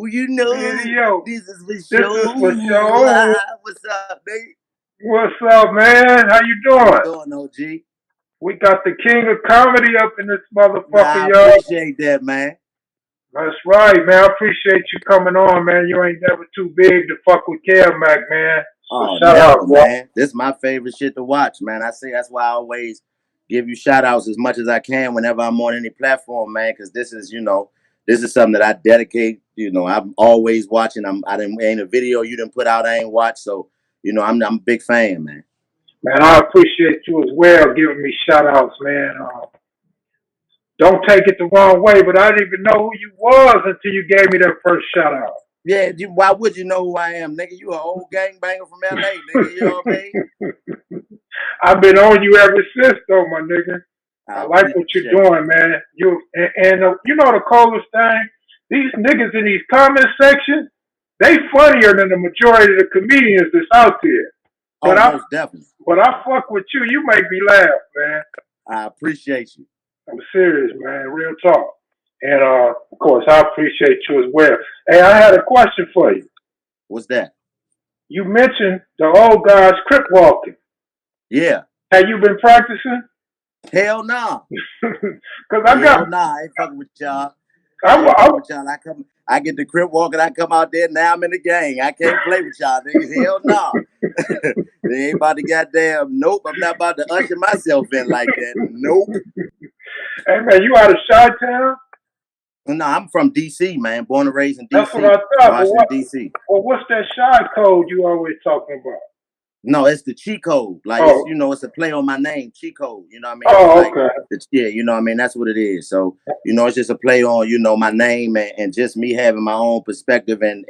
You know, Hey, yo, this is for this is for show. show. What's up, nigga? What's up, man? How you How you doing? doing, OG? We got the king of comedy up in this Man, motherfucker, I y'all. appreciate that, man. That's right, man. I appreciate you coming on, man. You ain't never too big to fuck with Kev Mac, man. So Oh, shout out, never, bro. man. This is my favorite shit to watch, man. I say that's why I always give you shout outs as much as I can whenever I'm on any platform, man, because this is, this is something that I dedicate. I'm always watching. I didn't ain't a video you didn't put out I ain't watch. So, I'm a big fan, man. Man, I appreciate you as well giving me shout outs, man. Don't take it the wrong way, but I didn't even know who you was until you gave me that first shout out. Yeah, why would you know who I am, nigga? You an old gangbanger from LA, nigga. You know what I mean? I've been on you ever since, though, my nigga. I I like what you're appreciate it. doing, man. You know the coolest thing? These niggas in these comment sections, they funnier than the majority of the comedians that's out there. But Oh, I most definitely. but I fuck with you. You make me laugh, man. I appreciate you. I'm serious, man. Real talk. And of course, I appreciate you as well. Hey, I had a question for you. What's that? You mentioned the old guys crip walking. Yeah. Have you been practicing? Hell nah. Because I got, Hell nah. I ain't fucking with y'all. I, I ain't I, fucking with y'all. I get the crib walking. I come out there. Now I'm in the gang. I can't play with y'all niggas. Hell nah. They ain't about to goddamn. Nope. I'm not about to usher myself in like that. Nope. hey man, you out of Chi-Town? No, I'm from DC, man. Born and raised in That's what I DC, thought. Washington DC. What's that shy code you always talking about? No, it's the Chico. Like Oh, it's a play on my name, Chico. You know what I mean? It's oh, like okay. yeah, you know what I mean? That's what it is. So, it's just a play on, my name and just me having my own perspective and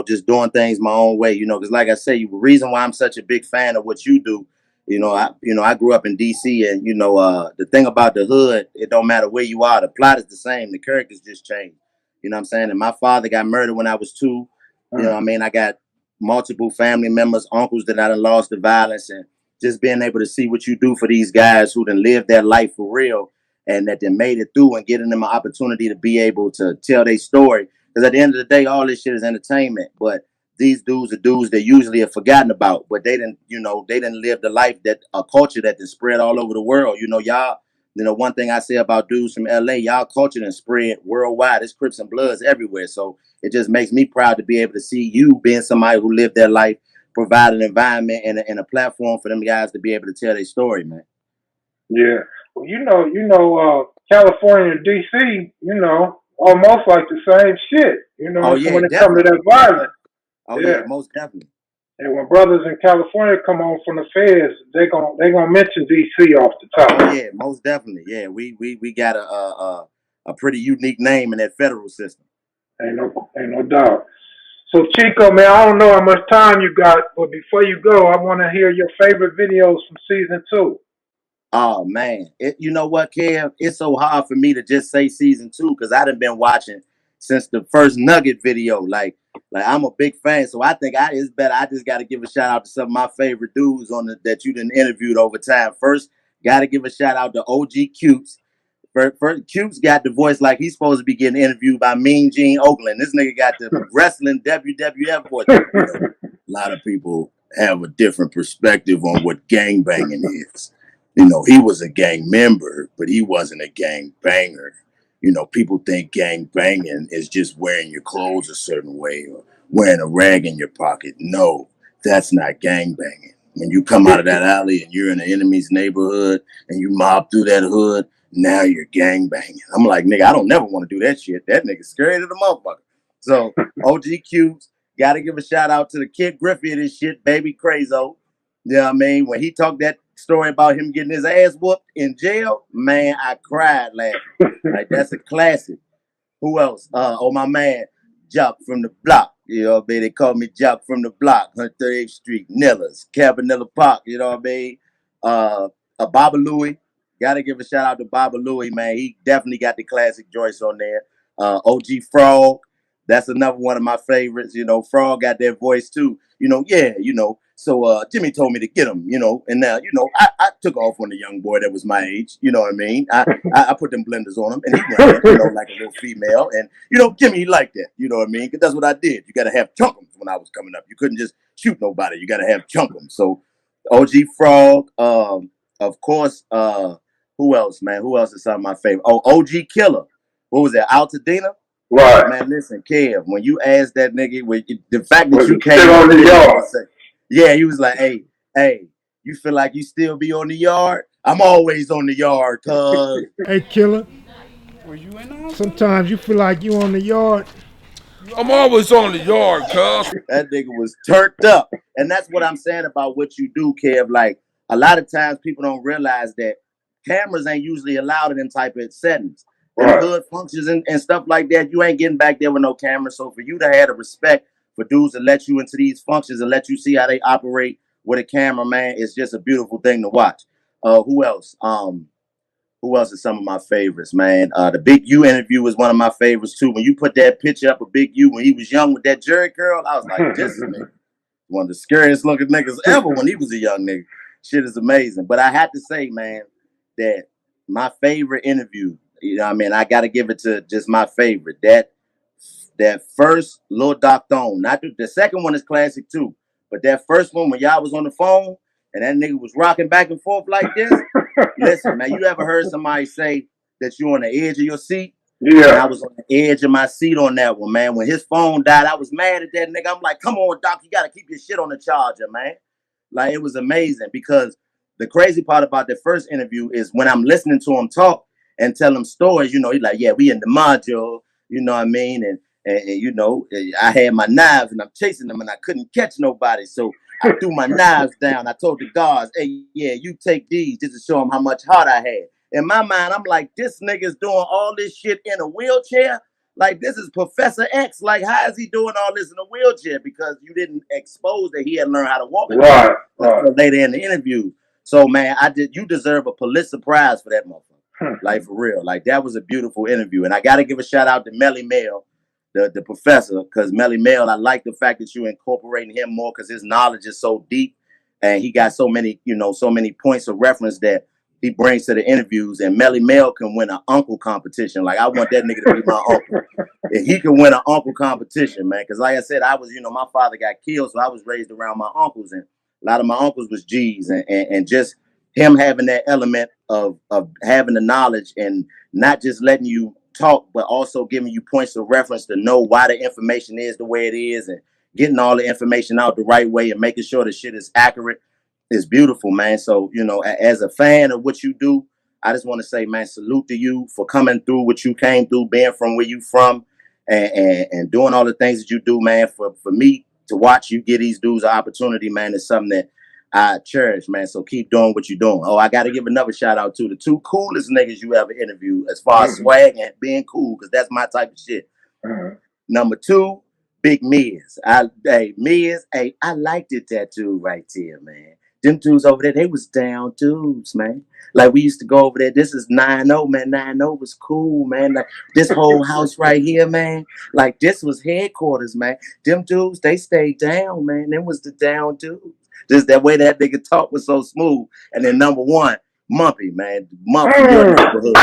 just doing things my own way, because like I say, the reason why I'm such a big fan of what you do, I grew up in DC and the thing about the hood, it don't matter where you are, the plot is the same, the characters just change. You know what I'm saying? And my father got murdered when I was 2. You know what I mean? I got multiple family members, uncles that I done lost to violence, and just being able to see what you do for these guys who done lived their life for real and that they made it through and getting them an opportunity to be able to tell their story. Because at the end of the day, all this shit is entertainment. But these dudes are dudes that usually are forgotten about, but they didn't live the life that a culture that is spread all over the world. Y'all, one thing I say about dudes from LA, y'all culture and spread worldwide. It's Crips and Bloods everywhere. So it just makes me proud to be able to see you being somebody who lived their life, provide an environment and a platform for them guys to be able to tell their story, man. Yeah. Well, California and DC, almost like the same shit. Oh So yeah, when it comes to definitely, that definitely. violence, Oh yeah, yeah. most definitely. And when brothers in California come on from the feds, they gonna mention DC off the Oh top. yeah, most definitely. Yeah, we got a pretty unique name in that federal system. Ain't no doubt. So Chico, man, I don't know how much time you got, but before you go, I want to hear your favorite videos from season 2. Oh man, you know what, Kev? It's so hard for me to just say season 2 because I done been watching since the first Nugget video. Like I'm a big fan, so I think it's better. I just got to give a shout out to some of my favorite dudes that you done interviewed over time. First, got to give a shout out to OG Cutes. First, Cutes got the voice like he's supposed to be getting interviewed by Mean Gene Oakland. This nigga got the wrestling WWF voice. A lot of people have a different perspective on what gangbanging is. He was a gang member, but he wasn't a gang banger. People think gang banging is just wearing your clothes a certain way or wearing a rag in your pocket. No, that's not gang banging. When you come out of that alley and you're in the enemy's neighborhood and you mob through that hood, now you're gang banging. I'm like, nigga, I don't never want to do that shit. That nigga's scary to the motherfucker. So OG Cubes, gotta give a shout out to the Kid Griffey of this shit, baby Crazo. You know what I mean? When he talked that story about him getting his ass whooped in jail, man, I cried laughing. Like that's a classic. Who else? My man, Jock from the block. You know what I mean? They call me Jock from the block, 138th Street, Nillas, Cabanilla Park, you know what I mean? Baba Louie. Gotta give a shout out to Baba Louie, man. He definitely got the classic joints on there. OG Frog. That's another one of my favorites. You know, Frog got that voice too. You know, yeah, you know. So Jimmy told me to get him, you know, and now, you know, I took off on the young boy that was my age, you know what I mean? I put them blenders on him and he ran, you know, like a little female. And, you know, Jimmy, he liked that, you know what I mean? Because that's what I did. You got to have chunkums when I was coming up. You couldn't just shoot nobody. You got to have chunkums. So OG Frog, of course, who else, man? Who else is some of my favorite? Oh, OG Killer. What was that? Altadena? Right. Man, listen, Kev, when you asked that nigga, the fact that Was you it came still on the yard? yeah, he was like, hey, you feel like you still be on the yard? I'm always on the yard, cuz. Hey, Killer. Were you in on Sometimes you feel like you on the yard. I'm always on the yard, cuz. That nigga was turned up. And that's what I'm saying about what you do, Kev. Like, a lot of times people don't realize that cameras ain't usually allowed in them type of settings. Them Right. hood functions and stuff like that, you ain't getting back there with no camera. So for you to have the respect for dudes to let you into these functions and let you see how they operate with a camera, man, it's just a beautiful thing to watch. Who else? Who else is some of my favorites, man? The Big U interview was one of my favorites too. When you put that picture up of Big U when he was young with that Jerry curl, I was like, this is nigga. One of the scariest looking niggas ever when he was a young nigga. Shit is amazing. But I had to say, man, that my favorite interview, you know what I mean? I got to give it to just my favorite. That first Lil Doc Thone. Not the second one is classic too. But that first one when y'all was on the phone and that nigga was rocking back and forth like this. Listen, man, you ever heard somebody say that you on the edge of your seat? Yeah. And I was on the edge of my seat on that one, man. When his phone died, I was mad at that nigga. I'm like, come on, Doc, you got to keep your shit on the charger, man. Like, it was amazing because the crazy part about the first interview is when I'm listening to him talk and tell him stories, you know, he's like, yeah, we in the module, you know what I mean? And you know, I had my knives and I'm chasing them and I couldn't catch nobody. So I threw my knives down. I told the guards, hey, yeah, you take these just to show them how much heart I had. In my mind, I'm like, this nigga's doing all this shit in a wheelchair. Like, this is Professor X. Like, how is he doing all this in a wheelchair? Because you didn't expose that he had learned how to walk again until later in the interview. So, man, you deserve a Pulitzer Prize for that motherfucker. Like, for real. Like, that was a beautiful interview. And I got to give a shout out to Melly Mel, the professor, because Melly Mel, I like the fact that you incorporating him more because his knowledge is so deep and he got so many, you know, so many points of reference that he brings to the interviews. And Melly Mel can win an uncle competition. Like, I want that nigga to be my uncle. And he can win an uncle competition, man. Because like I said, I was, you know, my father got killed, so I was raised around my uncles. And a lot of my uncles was G's. And just him having that element of having the knowledge and not just letting you talk, but also giving you points of reference to know why the information is the way it is and getting all the information out the right way and making sure the shit is accurate is beautiful, man. So, you know, as a fan of what you do, I just want to say, man, salute to you for coming through what you came through, being from where you from and doing all the things that you do, man. For me to watch you give these dudes an opportunity, man, is something that I cherish, man. So keep doing what you're doing. Oh, I got to give another shout out to the two coolest niggas you ever interviewed as far as swag and being cool, because that's my type of shit. Number two, Big Miz. Miz, I liked the tattoo right there, man. Them dudes over there, they was down dudes, man. Like, we used to go over there. This is 9-0, man. 9-0 was cool, man. Like, this whole house right here, man. Like, this was headquarters, man. Them dudes, they stayed down, man. Them was the down dudes. Just that way that nigga talk was so smooth. And then number one, Mumpy, man. Mump from your neighborhood.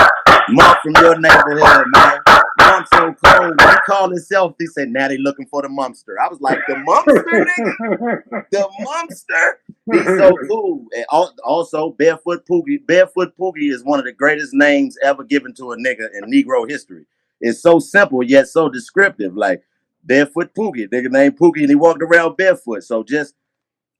Mump from your neighborhood, man. Mump so cold. He called himself, he said, now they looking for the Mumpster. I was like, the Mumpster, nigga? The Mumpster? He's so cool. And also, Barefoot Poogie. Barefoot Poogie is one of the greatest names ever given to a nigga in Negro history. It's so simple, yet so descriptive. Like, Barefoot Poogie. Nigga named Poogie, and he walked around barefoot. So just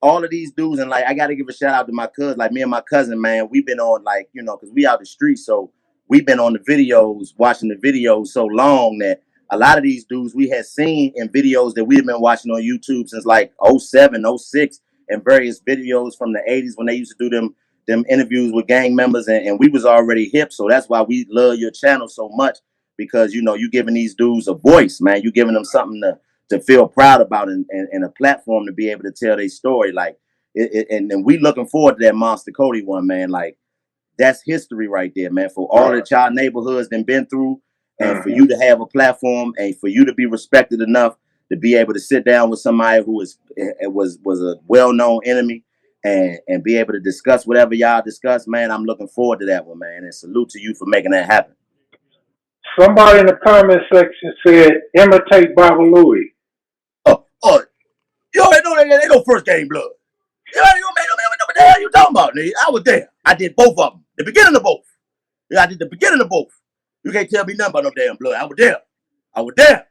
all of these dudes, and like, I got to give a shout out to my cousin. Like, me and my cousin, man, we've been on, like, you know, because we out the street, so we've been on the videos, watching the videos so long that a lot of these dudes we had seen in videos that we've been watching on YouTube since like 07, 06, and various videos from the 80s when they used to do them interviews with gang members, and we was already hip. So that's why we love your channel so much, because, you know, you giving these dudes a voice, man. You giving them something to feel proud about and a platform to be able to tell their story. Like, and we looking forward to that Monster Cody one, man. Like, that's history right there, man. For all that y'all neighborhoods been through, And for you to have a platform and for you to be respected enough to be able to sit down with somebody who was a well-known enemy and be able to discuss whatever y'all discuss, man, I'm looking forward to that one, man. And salute to you for making that happen. Somebody in the comment section said, imitate Baba Louie. Oh, you already know they go first game blood. You already know, man, what the hell you talking about, nigga? I was there. I did both of them. The beginning of both. Yeah, I did the beginning of both. You can't tell me nothing about no damn blood. I was there.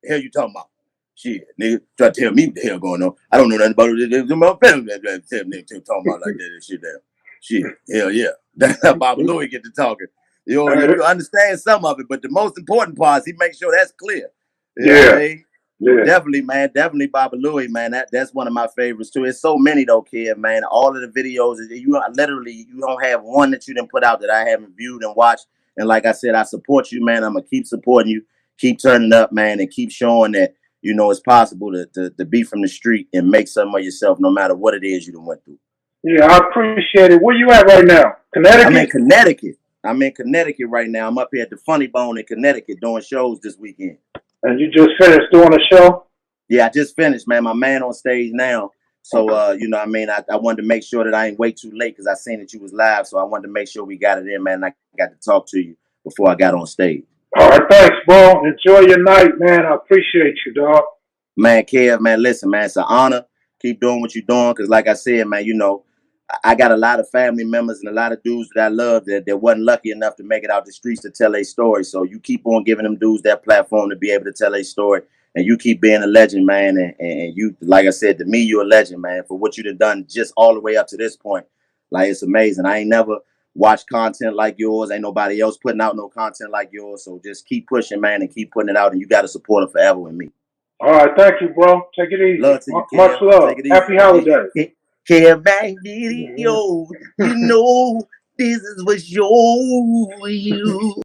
The hell you talking about? Shit, nigga, try to tell me what the hell going on. I don't know nothing about it. My family tell nigga talking about like that and shit there. Shit, hell yeah. That's how Baba Louie get to talking. You understand some of it, but the most important part is he makes sure that's clear. You know what I mean? Yeah. Definitely, man. Definitely Baba Louie, man. That's one of my favorites too. It's so many though, kid, man. All of the videos, you don't have one that you didn't put out that I haven't viewed and watched. And like I said, I support you, man. I'm gonna keep supporting you, keep turning up, man, and keep showing that, you know, it's possible to be from the street and make something of yourself no matter what it is you done went through. Yeah, I appreciate it. Where you at right now? Connecticut? I'm in Connecticut right now. I'm up here at the Funny Bone in Connecticut doing shows this weekend. And you just finished doing a show? Yeah, I just finished, man. My man on stage now. So, you know what I mean? I wanted to make sure that I ain't wait too late because I seen that you was live. So I wanted to make sure we got it in, man. I got to talk to you before I got on stage. All right, thanks, bro. Enjoy your night, man. I appreciate you, dog. Man, Kev, man, listen, man, it's an honor. Keep doing what you're doing because like I said, man, you know, I got a lot of family members and a lot of dudes that I love that wasn't lucky enough to make it out the streets to tell their story. So you keep on giving them dudes that platform to be able to tell their story. And you keep being a legend, man. And you, like I said, to me, you're a legend, man, for what you've done just all the way up to this point. Like, it's amazing. I ain't never watched content like yours. Ain't nobody else putting out no content like yours. So just keep pushing, man, and keep putting it out. And you got to support it forever with me. All right. Thank you, bro. Take it easy. Love to you, much love. Happy holidays. Kev Mac videos. You know, this is what's your you.